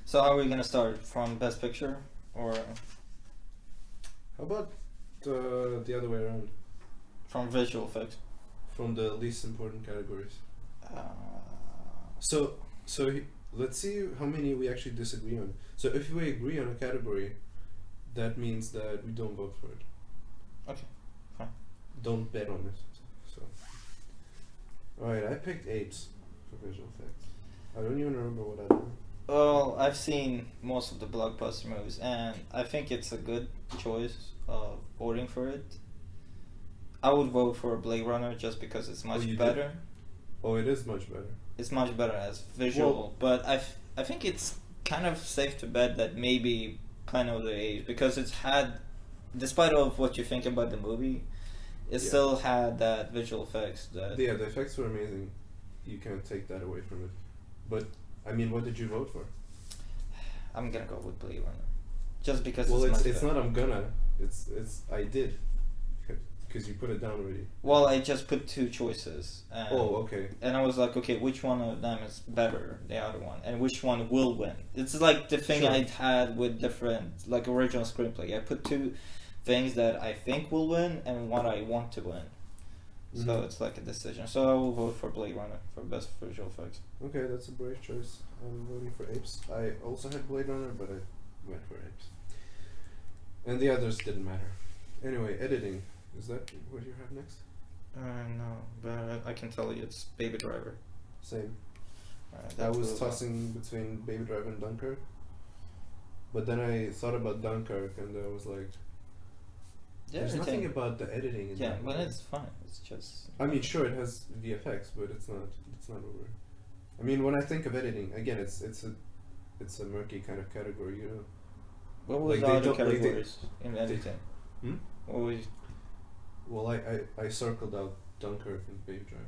So how are we gonna start? From Best Picture or How about the other way around? from visual effects? From the least important categories. Uh, So let's see how many we actually disagree on. So if we agree on a category, that means that we don't vote for it. Okay, fine. Don't bet on it. So, alright, I picked apes for visual effects. I don't even remember what I did. Well, I've seen most of the blockbuster movies, and I think it's a good choice of voting for it. I would vote for Blade Runner just because it's much you better. did? Oh, it is much better. It's much better as visual, Well, but I think it's kind of safe to bet that maybe Planet of the Apes, because it's had, despite of what you think about the movie, it Yeah. still had that visual effects that Yeah, the effects were amazing. You can't take that away from it. But I mean, what did you vote for? I'm gonna go with Blade Runner, just because Well, it's much it's better. not I'm gonna. It's I did. Because you put it down already. Well, I just put two choices. Oh, okay. And I was like, okay, which one of them is better, the other one, and which one will win? It's like the thing Sure. I had with different, like original screenplay. I put two things that I think will win and one I want to win. So Mhm. it's like a decision. So I will vote for Blade Runner for best visual effects. Okay, that's a brave choice. I'm voting for apes. I also had Blade Runner, but I went for apes. And the others didn't matter. Anyway, editing. Is that what you have next? No, but I can tell you it's Baby Driver. Same. I That was will- tossing between Baby Driver and Dunkirk. But then I thought about Dunkirk and I was like, Yeah, there's everything- nothing about the editing in Yeah, that but movie. it's fine. It's just. I mean, sure, it has VFX, but it's not over. I mean, when I think of editing, again, it's a murky kind of category, you know. What was like the they other don't- like they- categories in editing? Hmm? What was? Well, I circled out Dunkirk and Baby Driver.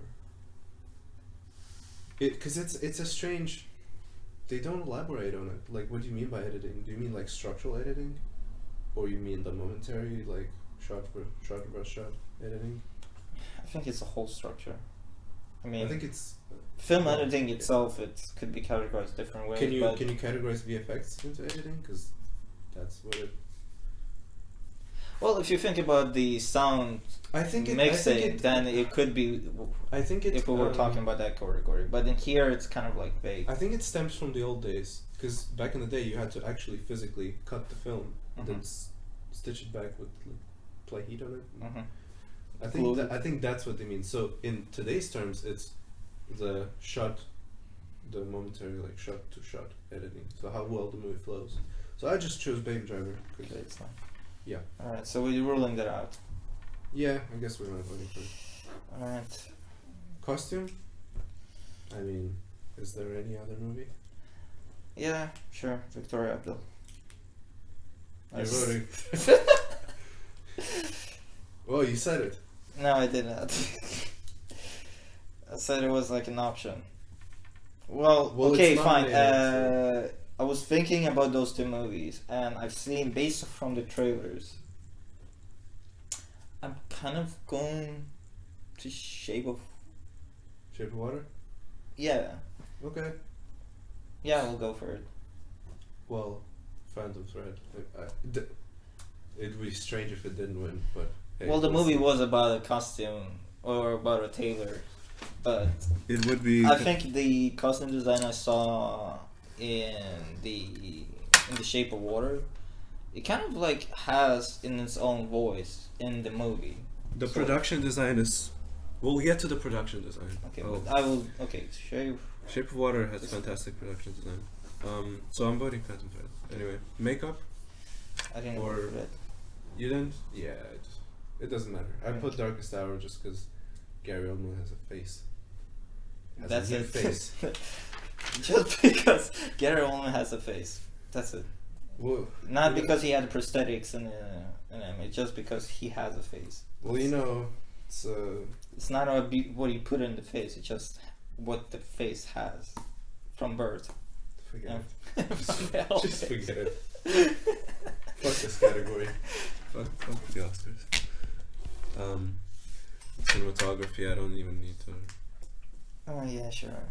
Because it's a strange. They don't elaborate on it. Like, what do you mean by editing? Do you mean like structural editing, or you mean the momentary, like shot for shot editing? I think it's a whole structure. I mean, I think it's. film well, editing itself, it could be categorized different ways. Can you but categorize VFX into editing? Because that's what it. well, if you think about the sound I think mixing, then it could be. I think it. If we were talking about that category, but in here it's kind of like vague. I think it stems from the old days, because back in the day you had to actually physically cut the film and then Mhm. stitch it back with like, play heat on it. Mhm. I think that's what they mean. So in today's terms, it's the shot, the momentary like shot to shot editing. So how well the movie flows. So I just chose Baby Driver. 'Cause- Okay, it's fine. Yeah. All right, so we're ruling that out. Yeah, I guess we're not voting for it. All right. Costume. I mean, is there any other movie? Yeah, sure. Victoria Abdul. You're voting. Oh, you said it. No, I did not. I said it was like an option. Well, Well, okay, it's fine. nominated, I was thinking about those two movies, and I've seen, based from the trailers, I'm kind of going to Shape of... Shape of Water. Yeah. Okay. Yeah, we'll go for it. Well, Phantom Thread. It would be strange if it didn't win, but. Hey, Well, the we'll movie see. was about a costume, or about a tailor, but It would be. I think the costume design I saw in the Shape of Water, it kind of like has in its own voice in the movie. The So- production design is. We'll get to the production design. Okay, Oh. but I will. Okay, Shape. Shape of Water has This- fantastic production design. So I'm voting Phantom Thread. Anyway, makeup. I didn't Or- go for that. You didn't? Yeah, it doesn't matter. I Okay. put Darkest Hour just because Gary Oldman has a face. Has That's a new it. face. Just because Gary Oldman has a face. That's it. Well, Not yeah. because he had prosthetics in him. It's just because he has a face. Well, you know, it's It's not what you put in the face. It's just what the face has from birth. forget Yeah. it. Just forget it. Fuck this category. Fuck the Oscars. Cinematography, I don't even need to. Oh yeah, sure.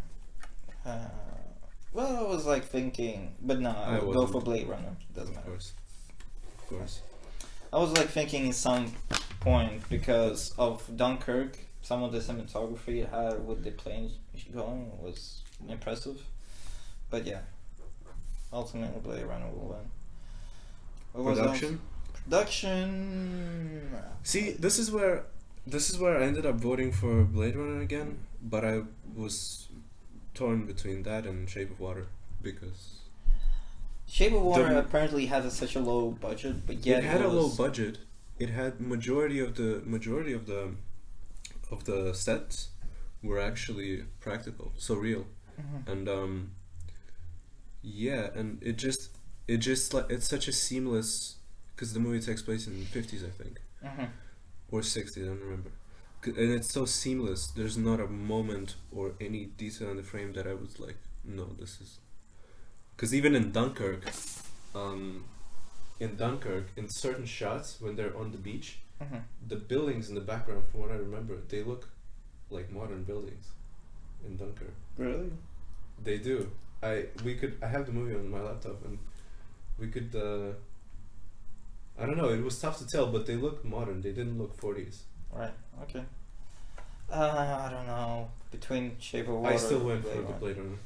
Well, I was like thinking, but no, I would go for Blade Runner. Doesn't matter. Of course. I was like thinking in some point because of Dunkirk, some of the cinematography it had with the planes going was impressive. But yeah, ultimately Blade Runner will win. What Production. Production. See, this is where I ended up voting for Blade Runner again, but I was torn between that and Shape of Water because Shape of Water apparently had such a low budget, but yet it had a low budget. It had majority of the sets were actually practical, so real, and yeah, and it just like it's such a seamless because the movie takes place in the 50s, I think, or 60s, I don't remember. And it's so seamless. There's not a moment or any detail in the frame that I was like, no, this is. Because even in Dunkirk, in certain shots when they're on the beach, the buildings in the background, from what I remember, they look like modern buildings in Dunkirk. Really? They do. I have the movie on my laptop and we could. I don't know. It was tough to tell, but they looked modern. They didn't look 40s. Right. Okay. I don't know. Between Shape of Water. I still went for the Blade Runner.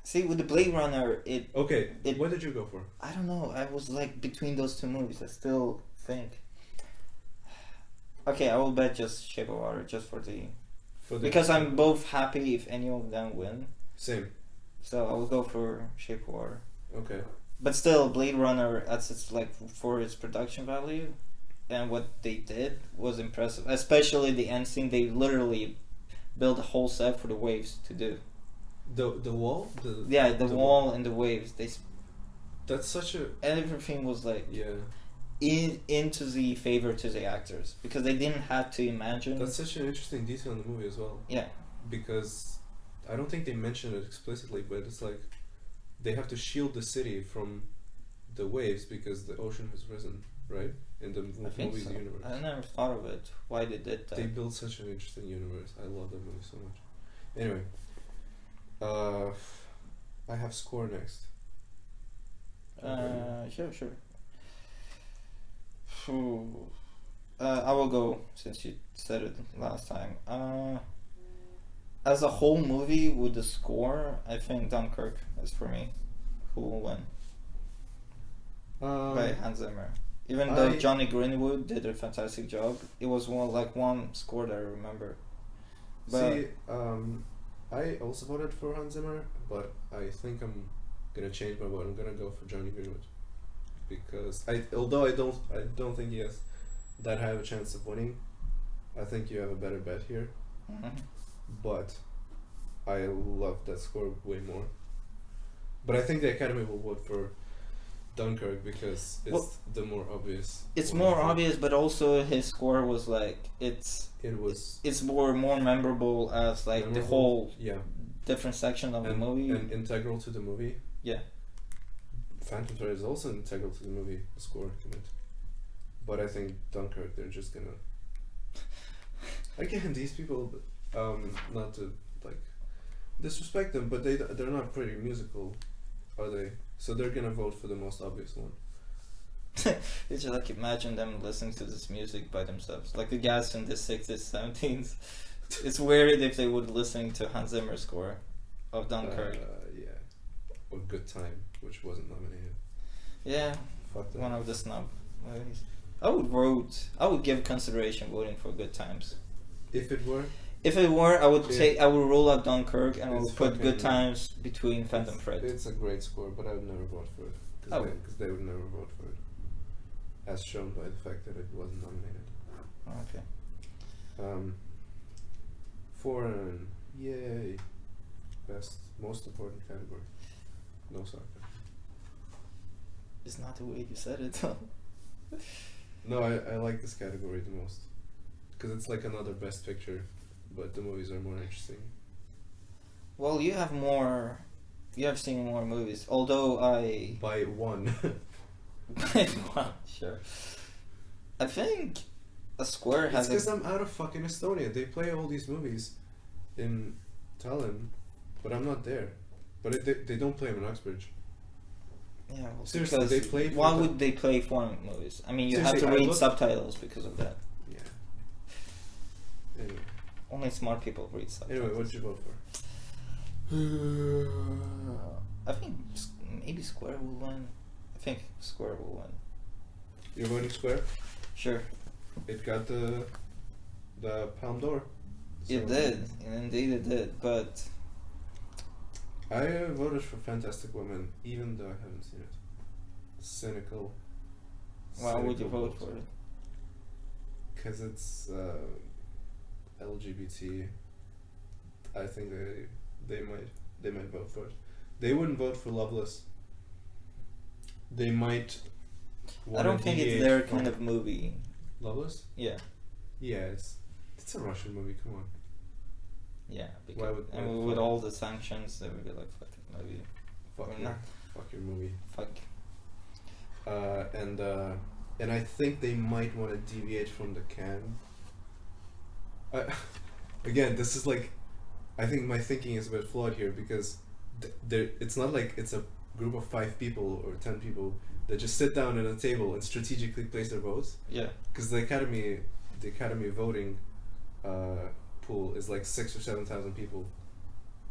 See, with the Blade Runner, Okay. What did you go for? I don't know. I was like between those two movies. I still think. Okay, I will bet just Shape of Water, just for the because I'm both happy if any of them win. Same. So I will go for Shape of Water. Okay. But still, Blade Runner, as it's like for its production value, and what they did was impressive. Especially the end scene, they literally built a whole set for the waves to do. The wall. The wall and the waves. That's such a. Everything was like into the favor to the actors because they didn't have to imagine. That's such an interesting detail in the movie as well. Yeah. Because I don't think they mentioned it explicitly, but it's like they have to shield the city from the waves because the ocean has risen, right? In the movie's universe. I never thought of it. Why they did that? They built such an interesting universe. I love that movie so much. Anyway, I have score next. Sure. I will go since you said it last time. As a whole movie with the score, I think Dunkirk is for me. Who will win? By Hans Zimmer. Even though Johnny Greenwood did a fantastic job, it was one score that I remember. But I also voted for Hans Zimmer, but I think I'm gonna change my vote. I'm gonna go for Johnny Greenwood because although I don't think he has that high of a chance of winning. I think you have a better bet here. But I love that score way more. But I think the Academy will vote for Dunkirk because it's the more obvious. It's more obvious, but also his score was like it's more memorable as like the whole different section of the movie and integral to the movie. Yeah. Phantom Thread is also integral to the movie. The score commit. But I think Dunkirk, they're just gonna. Again, these people, not to like disrespect them, but they're not pretty musical, are they? So they're gonna vote for the most obvious one. It's just like imagine them listening to this music by themselves, like the guys in the 60s, 70s. It's weird if they would listening to Hans Zimmer's score of Dunkirk. Or Good Time, which wasn't nominated. Yeah, fuck that. One of the snub movies. I would give consideration voting for Good Times. If it were, I would say I would rule out Dunkirk and I would put Good Times between Phantom Thread. It's a great score, but I would never vote for it because they would never vote for it, as shown by the fact that it wasn't nominated. Okay. Foreign, yay! Best, most important category. No sarcasm. It's not the way you said it though. No, I like this category the most because it's like another best picture, but the movies are more interesting. Well, you have seen more movies, although I... By one. By one, sure. I think a square has... It's because I'm out of fucking Estonia. They play all these movies in Tallinn, but I'm not there. But they don't play them in Uxbridge. Yeah, well, Seriously, because they play. why would they play foreign movies? I mean, you have to Seriously, I read looked- subtitles because of that. Yeah. Anyway, Only smart people read subtitles. what did you vote for? I think maybe Square will win. I think Square will win. You're voting Square. Sure. It got the Palme d'Or. It did, indeed it did, but I voted for Fantastic Woman, even though I haven't seen it. Cynical. why would you vote for it? Because it's LGBT. I think they might vote for it. They wouldn't vote for Loveless. They might. I don't think it's their kind of movie. Loveless? Yeah. Yeah, it's a Russian movie. Come on. Yeah, Why because would- and with all the sanctions, they would be like, "Fuck it, movie, Fuck Or your, not. fuck your movie. fuck." And I think they might want to deviate from the can. Again, this is like, I think my thinking is a bit flawed here because it's not like it's a group of 5 people or 10 people that just sit down at a table and strategically place their votes. Yeah. Because the academy voting pool is like 6,000 or 7,000 people.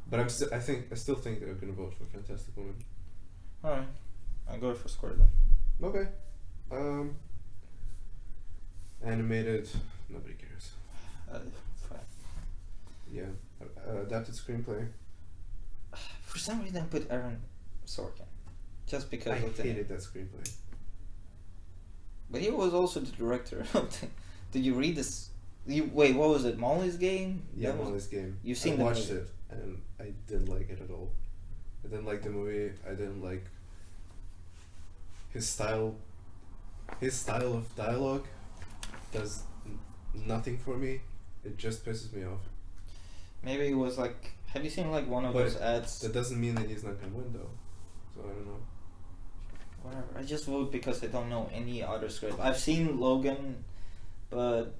But I still think they're gonna vote for Fantastic Woman. All right, I'll go for Square then. Okay. Animated, nobody cares. Fine. Yeah. Adapted screenplay. For some reason, I put Aaron Sorkin, just because I of the. hated that screenplay. But he was also the director of the. Did you read this? Wait, what was it? Molly's Game? Yeah, That was- Molly's Game. You've seen I the watched movie. it and I didn't like it at all. I didn't like the movie. I didn't like his style. His style of dialogue does nothing for me. It just pisses me off. Maybe it was like. Have you seen like one of But those ads? That doesn't mean that he's not gonna win though. So I don't know. Whatever. I just vote because I don't know any other script. I've seen Logan, but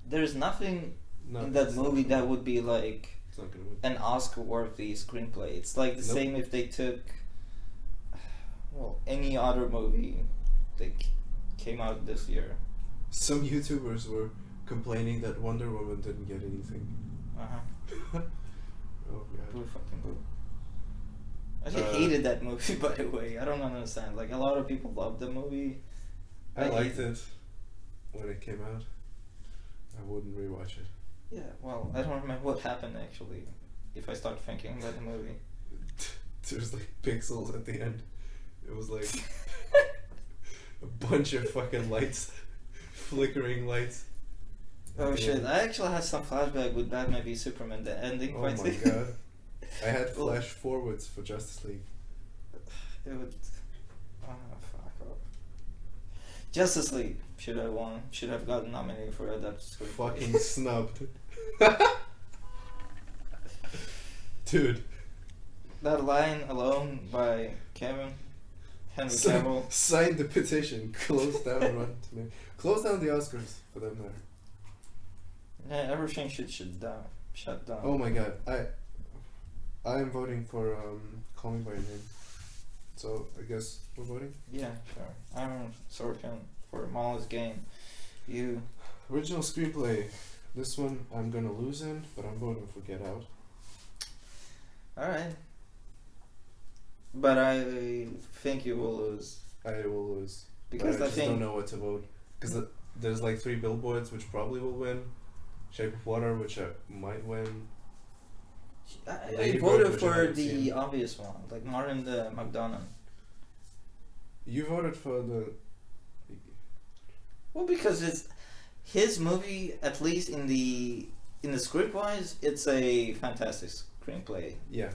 there's nothing No, in that it's not movie gonna that win. would be like It's not gonna win. an Oscar-worthy screenplay. It's like the Nope. same if they took, well, any other movie that came out this year. Some YouTubers were complaining that Wonder Woman didn't get anything. Uh-huh. Oh god. Boo fucking boo. I actually Uh, hated that movie, by the way. I don't understand. Like, a lot of people loved the movie. I liked it when it came out. I wouldn't rewatch it. Yeah, well, I don't remember what happened, actually, if I start thinking about the movie. There's like pixels at the end. It was like a bunch of fucking lights, flickering lights. Oh at the shit, end. I actually had some flashback with Batman v Superman, the ending Oh quite my sick. god. I had Well- flash forwards for Justice League. It would. Oh, fuck off. Justice League should have won. Should have gotten nominated for adapted screenplay. Fucking snubbed. Dude. That line alone by Henry Cavill. Sign the petition. Close down Rotten Tomatoes. Close down the Oscars for that matter. Yeah, everything should shut down. Shut down. Oh my god. I am voting for Call Me by Your Name. So I guess we're voting. Yeah, sure. I'm Sorkin for Molly's Game. You. Original screenplay. This one I'm gonna lose in, but I'm voting for Get Out. Alright. But I think you will lose. I will lose. Because but I I just think. don't know what to vote. Because there's like 3 billboards which probably will win. Shape of Water, which I might win. I Lady voted Bird, which I for haven't the seen. obvious one, like Martin the McDonough. You voted for the. Well, because it's his movie, at least in the script wise, it's a fantastic screenplay. Yeah.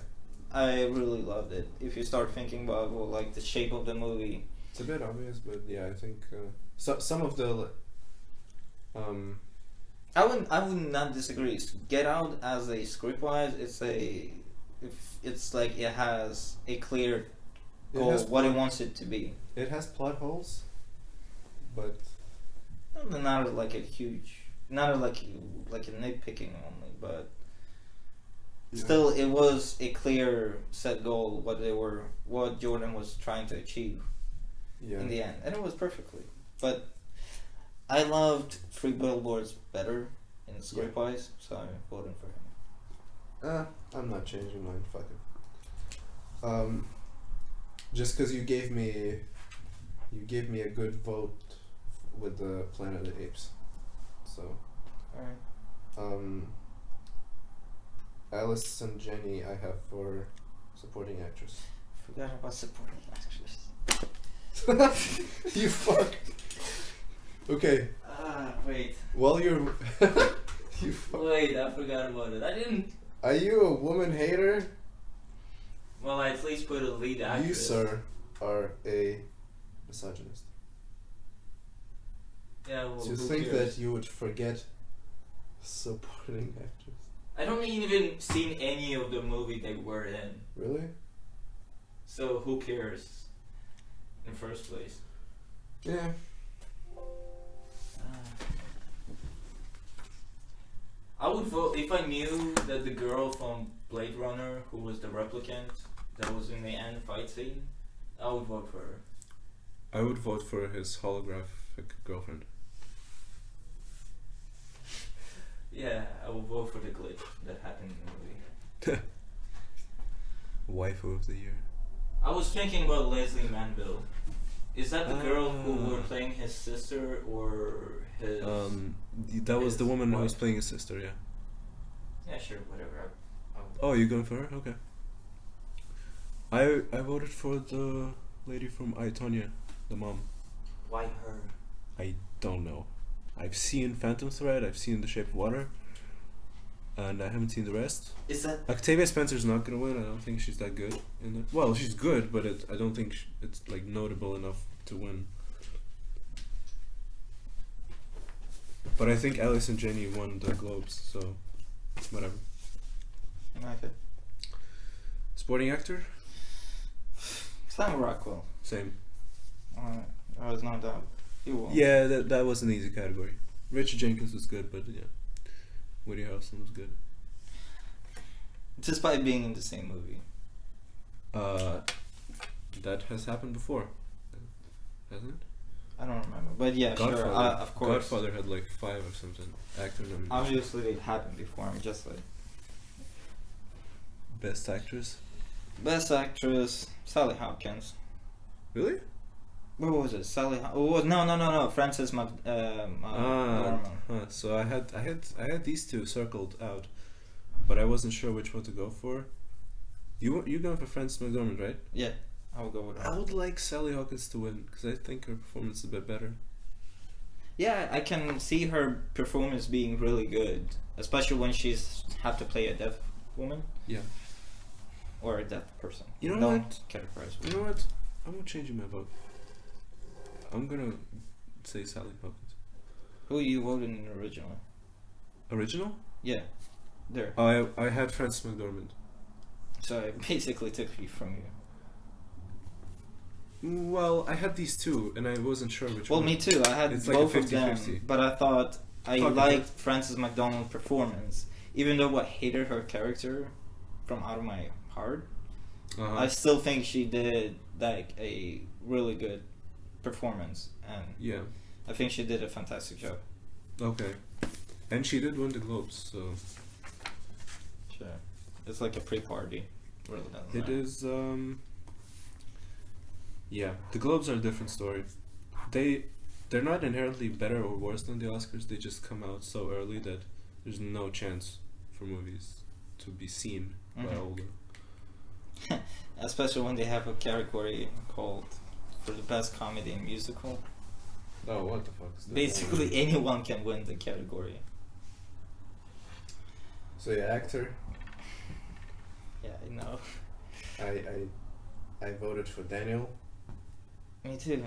I really loved it. If you start thinking about like the shape of the movie, It's a bit obvious, but yeah, I think some of the. I would not disagree. Get Out as a script wise, it's like it has a clear goal, what it wants it to be. It has plot holes, but Not like a huge, not like a nitpicking only, but Still, it was a clear set goal what Jordan was trying to achieve in the end, and it was perfectly. But I loved Three Billboards better in script wise, so I'm voting for him. I'm not changing mine. Fuck it. Just because you gave me a good vote with the Planet of the Apes, so. Alright. Alice and Jenny, I have for supporting actress. Forgot about supporting actress. You fuck. Okay. Wait. While you're. You fuck. Wait, I forgot about it. I didn't. Are you a woman hater? Well, I at least put a lead actress. You, sir, are a misogynist. Yeah, well, To think that you would forget supporting actress. I don't even seen any of the movie they were in. Really? So who cares? In the first place. Yeah. I would vote if I knew that the girl from Blade Runner, who was the replicant that was in the end fight scene, I would vote for her. I would vote for his holographic girlfriend. Yeah, I would vote for the glitch that happened in the movie. Waifu of the year. I was thinking about Leslie Manville. Is that the girl who were playing his sister or his? That was the woman who was wife? playing his sister. Yeah. Yeah, sure, whatever. Oh, you going for her? Okay. I voted for the lady from I, Tonya, the mom. Why her? I don't know. I've seen Phantom Thread. I've seen The Shape of Water. And I haven't seen the rest. Is that Octavia Spencer's not gonna win. I don't think she's that good in it. Well, she's good, but I don't think it's like notable enough to win. But I think Alice and Jenny won the Globes, so whatever. okay? Sporting actor? Sam Rockwell. Same. There was no doubt. He won. Yeah, that was an easy category. Richard Jenkins was good, but yeah, Woody Harrelson was good. Despite being in the same movie. That has happened before, hasn't it? I don't remember, but yeah, Godfather. sure. Of course. Godfather had like 5 or something. Actor nominations. Obviously, it happened before. I'm just like Best actress. best actress, Sally Hopkins. Really? What was it? No. Frances McDormand. So I had these two circled out, but I wasn't sure which one to go for. You going for Frances McDormand, right? Yeah, I will go with her. I would like Sally Hawkins to win because I think her performance is a bit better. Yeah, I can see her performance being really good, especially when she's have to play a deaf woman. Yeah. Or a deaf person. You know Don't what? categorize You know what? I'm not changing my vote. I'm gonna say Sally Hawkins. Who you voted in originally? Original? Yeah, there. Oh, I had Frances McDormand. So I basically took you from you. Well, I had these two, and I wasn't sure which one. Well, me too. I had It's like both a of them, 50-50. but I thought I Fuck it. liked Frances McDormand's performance, even though I hated her character from out of my heart. Uh-huh. I still think she did like a really good performance, and Yeah. I think she did a fantastic job. Okay. And she did win the Globes, so Sure, it's like a pre-party. Really doesn't it matter. is. Yeah, the Globes are a different story. They're not inherently better or worse than the Oscars. They just come out so early that there's no chance for movies to be seen by Mhm. older. Especially when they have a category called for the best comedy and musical. Oh, what the fuck is that? Basically, anyone can win the category. So yeah, actor. Yeah, I know. I voted for Daniel. Me too.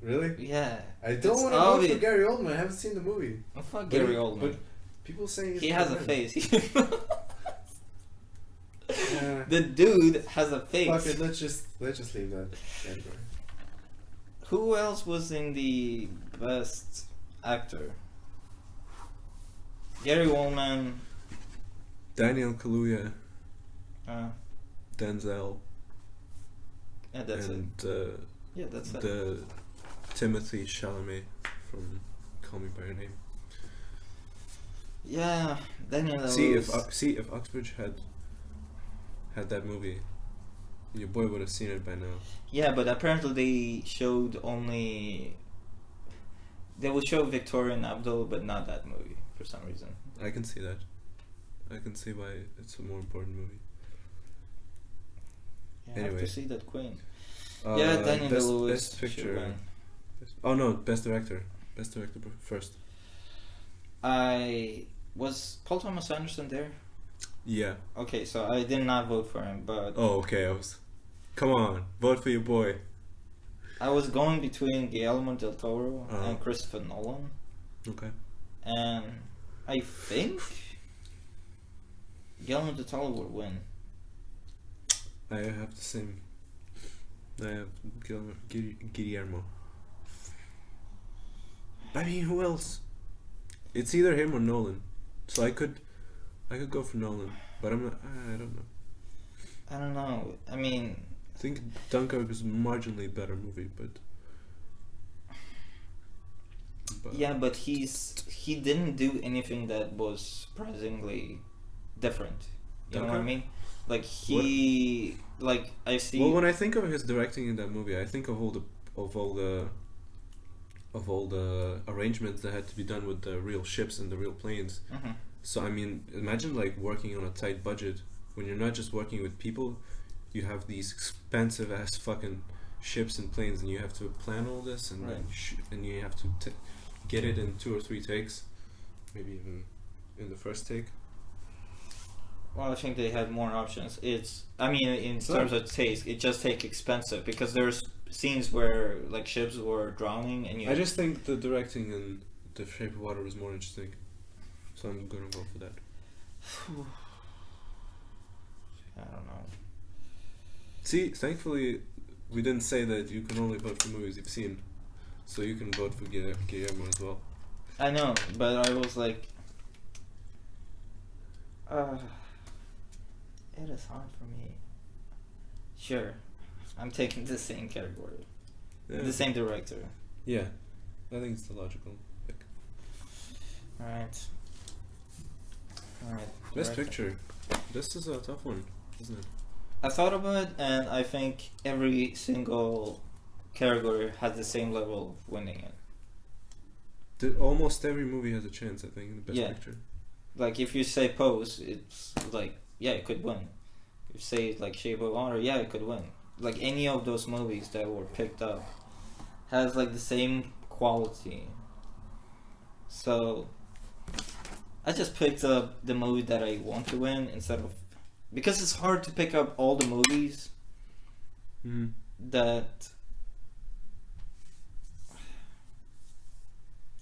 Really? Yeah. I don't It's want to vote obvious. for Gary Oldman. I haven't seen the movie. Oh, fuck But Gary he- Oldman. But people saying he's He has a gonna face. win. Yeah. The dude has a face. Fuck it. Let's just leave that category. Who else was in the best actor? Gary Oldman. Daniel Kaluuya. Denzel, Yeah, that's and it. Yeah, that's it. the Timothy Chalamet from Call Me by Your Name. Yeah, Daniel. See if Uxbridge had that movie, your boy would have seen it by now. Yeah, but apparently they showed only. They will show Victoria and Abdul, but not that movie for some reason. I can see that. I can see why it's a more important movie. Yeah, I have Anyway. to see that Queen. Yeah, Daniel Lewis. Best picture. should win. Oh no, best director. Best director first. Was Paul Thomas Anderson there? Yeah. Okay, so I did not vote for him, but Oh, okay. Come on, vote for your boy. I was going between Guillermo del Toro Uh-huh. and Christopher Nolan, Okay. and I think Guillermo del Toro would win. I have the same. I have Guillermo. I mean, who else? It's either him or Nolan. So I could go for Nolan, but I'm not. I don't know. I don't know. I mean, I think Dunkirk is a marginally better movie, but yeah, but he didn't do anything that was surprisingly different. You know what I Dunkirk? mean? Like like I see. Well, when I think of his directing in that movie, I think of all the arrangements that had to be done with the real ships and the real planes. Mhm. So I mean, imagine like working on a tight budget when you're not just working with people. You have these expensive ass fucking ships and planes, and you have to plan all this, and Right. and you have to get it in 2 or 3 takes, maybe even in the first take. Well, I think they had more options. I mean, in So- terms of taste, it just take expensive because there's scenes where like ships were drowning and you. I just think the directing in The Shape of Water was more interesting, so I'm gonna go for that. I don't know. See, thankfully, we didn't say that you can only vote for movies you've seen, so you can vote for Guillermo as well. I know, but I was like, it is hard for me. Sure, I'm taking the same category, Yeah. the same director. Yeah, I think it's the logical pick. All right. Best director. picture. This is a tough one, isn't it? I thought about it, and I think every single category has the same level of winning it. Almost every movie has a chance, I think, in the best Yeah. picture. Like if you say Pose, it's like yeah, it could win. If you say like Shape of Water, yeah, it could win. Like any of those movies that were picked up has like the same quality. So I just picked up the movie that I want to win instead of because it's hard to pick up all the movies Mm-hmm. that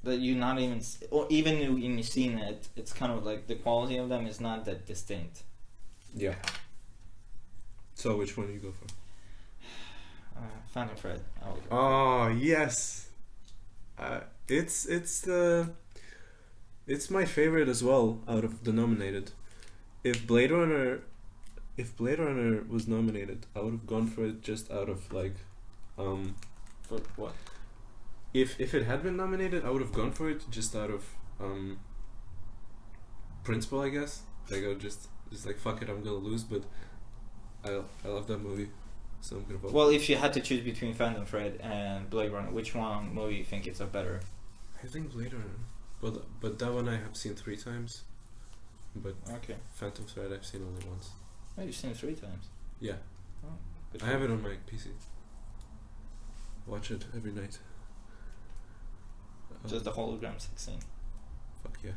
you not even or even when you've seen it, it's kind of like the quality of them is not that distinct. Yeah. So which one do you go for? Phantom Thread. I would go. Oh yes, it's my favorite as well out of the nominated. If Blade Runner was nominated, I would have gone for it just out of like, For what? if it had been nominated, I would have gone for it just out of principle, I guess. Like I would just like fuck it, I'm gonna lose, but I love that movie, so I'm gonna vote. Well, if you had to choose between Phantom Thread and Blade Runner, which one movie you think is a better? I think Blade Runner, but that one I have seen 3 times, but Okay. Phantom Thread I've seen only once. Oh, you've seen it 3 times. Yeah, Oh, good I for have you. it on my PC. Watch it every night. Just the hologram sex scene. Fuck yeah.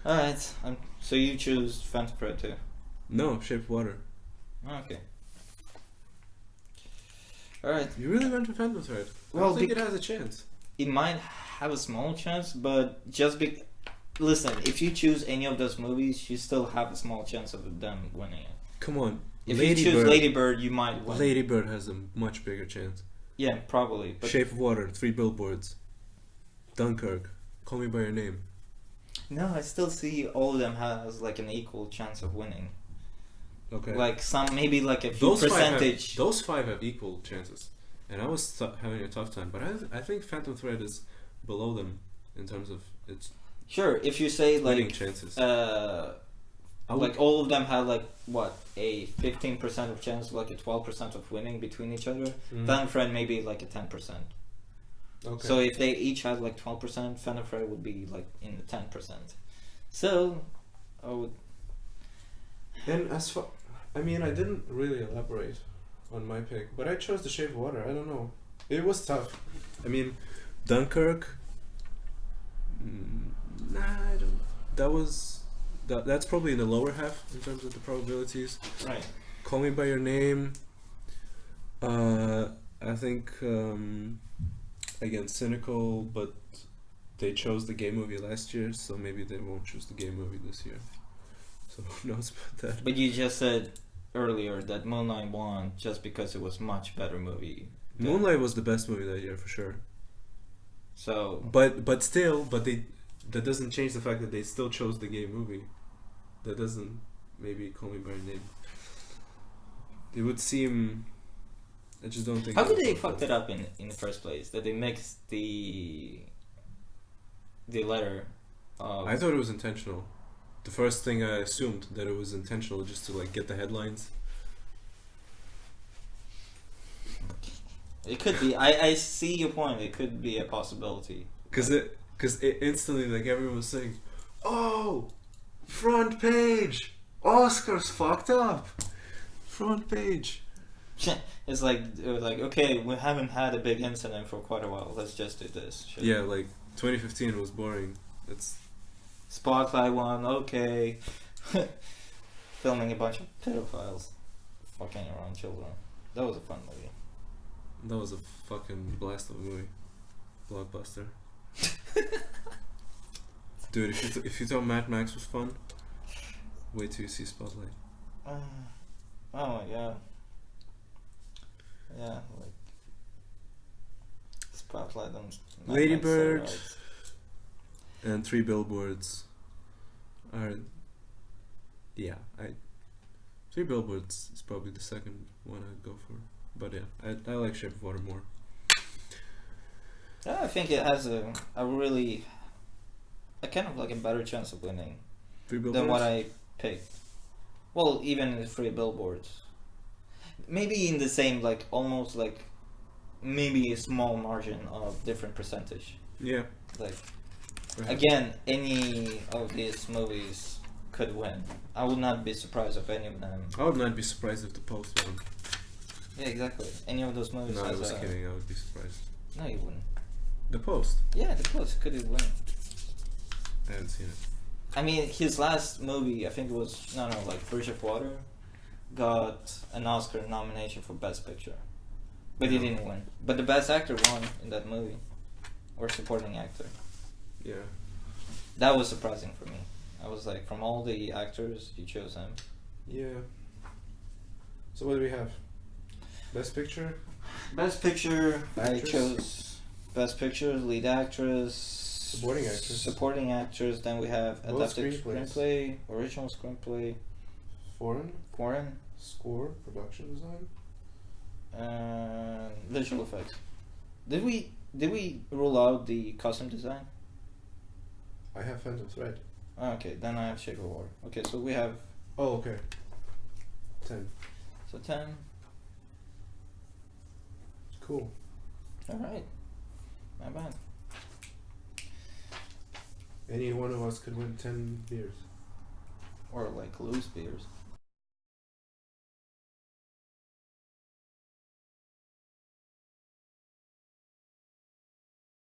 Alright, so you choose Phantom Thread too? No, Shape of Water. Okay. Alright. You really went for Phantom Thread. I Well, don't think it has a chance. It might have a small chance, but just listen, if you choose any of those movies, you still have a small chance of them winning it. Come on, If you choose Lady Bird, you might win. Lady Bird has a much bigger chance. Yeah, probably. But Shape of Water, 3 Billboards, Dunkirk, Call Me by Your Name. No, I still see all of them has like an equal chance of winning. Okay. Like some, maybe like a few percentage. Those five have equal chances, and I was having a tough time. But I think Phantom Thread is below them in terms of its Sure, if you say winning like chances. like all of them had like what, a 15% of chance, like a 12% of winning between each other. Phantom Thread maybe like a 10%. Okay. So if they each had like 12%, Phantom Thread would be like in the 10%. So I would. And as far, I mean, I didn't really elaborate on my pick, but I chose The Shape of Water. I don't know. It was tough. I mean, Dunkirk. Nah, I don't. That's probably in the lower half in terms of the probabilities. Right. Call Me by Your Name. I think again, cynical, but they chose the gay movie last year, so maybe they won't choose the gay movie this year. So who knows about that? But you just said earlier that Moonlight won just because it was much better movie. Moonlight was the best movie that year for sure. So. But that doesn't change the fact that they still chose the gay movie. That doesn't maybe Call Me by Your Name. It would seem. I just don't think. How could they fuck that up in the first place? That they mixed the letter. I thought it was intentional. The first thing I assumed that it was intentional, just to like get the headlines. It could be. I see your point. It could be a possibility. Because it instantly, like, everyone was saying, "Oh, front page, Oscars fucked up, front page." It's like, okay, we haven't had a big incident for quite a while. Let's just do this. Shit. Yeah, like 2015 was boring. It's Spotlight one, okay. Filming a bunch of pedophiles fucking around children. That was a fun movie. that was a fucking blast of a movie, blockbuster. Dude, if you thought Mad Max was fun, wait till you see Spotlight. Oh my god. Yeah, like Spotlight and Lady Bird and Three Billboards are. Yeah, Three Billboards is probably the second one I'd go for. But yeah, I like Shape of Water more. Yeah, I think it has a really kind of like a better chance of winning Three Billboards? than what I picked. Well, even in the Three Billboards. Maybe in the same, like, almost like, maybe a small margin of different percentage. Yeah. Like, Perhaps. again, any of these movies could win. I would not be surprised if any of them. I would not be surprised if The Post won. Yeah, exactly. Any of those movies No, I has was kidding. I would be surprised. No, you wouldn't. The Post. Yeah, The Post could win. I haven't seen it. I mean, his last movie, I think it was, like Bridge of Water, got an Oscar nomination for Best Picture. But he didn't win. But the Best Actor won in that movie. Or Supporting Actor. Yeah. That was surprising for me. I was like, from all the actors, you chose him. Yeah. So what do we have? Best Picture? Best Picture, Actress? I chose Best Picture, Lead Actress, Supporting Actress, then we have Both Adapted screenplays. Screenplay, Original Screenplay, Foreign? Foreign, Score? Production Design? and Visual Effects. Did we rule out the costume design? I have Phantom Thread. Oh, okay, then I have Shape of Water. Okay, so we have Oh, okay. 10. 10. Cool. Alright. Not bad. Any one of us could win 10 beers. Or like loose beers.